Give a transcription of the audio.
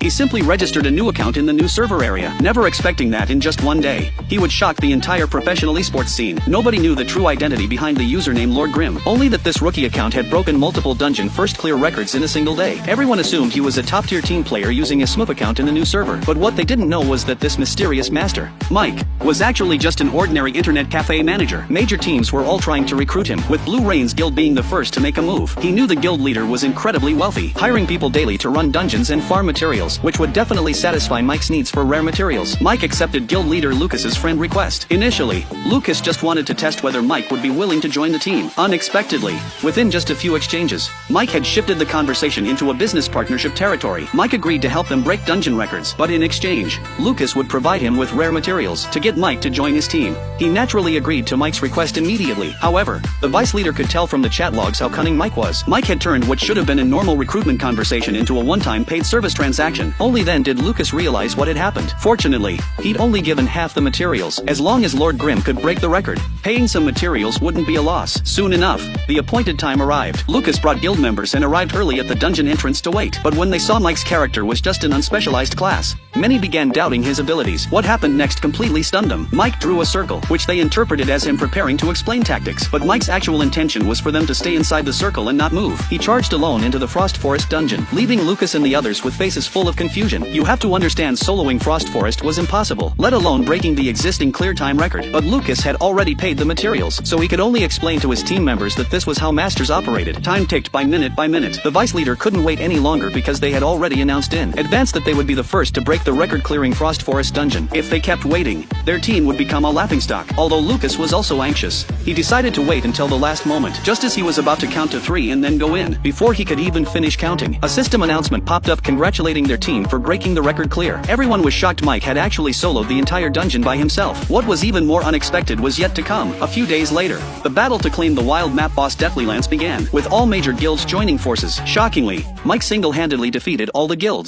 He simply registered a new account in the new server area, never expecting that in just one day he would shock the entire professional esports scene. Nobody knew the true identity behind the username Lord Grimm, only that this rookie account had broken multiple dungeon first clear records in a single day. Everyone assumed he was a top-tier team player using a smurf account in the new server, but what they didn't know was that this mysterious master, Mike, was actually just an ordinary internet cafe manager. Major teams were all trying to recruit him, with Blue Rain's guild being the first to make a move. He knew the guild leader was incredibly wealthy, hiring people daily to run dungeons and farm materials, which would definitely satisfy Mike's needs for rare materials. Mike accepted guild leader Lucas's friend request. Initially, Lucas just wanted to test whether Mike would be willing to join the team. Unexpectedly, within just a few exchanges, Mike had shifted the conversation into a business partnership territory. Mike agreed to help them break dungeon records, but in exchange, Lucas would provide him with rare materials to get Mike to join his team. He naturally agreed to Mike's request immediately. However, the vice leader could tell from the chat logs how cunning Mike was. Mike had turned what should have been a normal recruitment conversation into a one-time paid service transaction. Only then did Lucas realize what had happened. Fortunately, he'd only given half the materials. As long as Lord Grimm could break the record, paying some materials wouldn't be a loss. Soon enough, the appointed time arrived. Lucas brought guild members and arrived early at the dungeon entrance to wait. But when they saw Mike's character was just an unspecialized class, many began doubting his abilities. What happened next completely stunned them. Mike drew a circle, which they interpreted as him preparing to explain tactics. But Mike's actual intention was for them to stay inside the circle and not move. He charged alone into the Frost Forest dungeon, leaving Lucas and the others with faces full of confusion. You have to understand, soloing Frost Forest was impossible, let alone breaking the existing clear time record. But Lucas had already paid the materials, so he could only explain to his team members that this was how masters operated. Time ticked by minute by minute. The vice leader couldn't wait any longer because they had already announced in advance that they would be the first to break the record-clearing Frost Forest dungeon. If they kept waiting, their team would become a laughingstock. Although Lucas was also anxious, he decided to wait until the last moment, just as he was about to count to 3 and then go in. Before he could even finish counting, a system announcement popped up congratulating their team for breaking the record clear. Everyone was shocked Mike had actually soloed the entire dungeon by himself. What was even more unexpected was yet to come. A few days later, the battle to claim the wild map boss Deathly Lance began, with all major guilds joining forces. Shockingly, Mike single-handedly defeated all the guilds.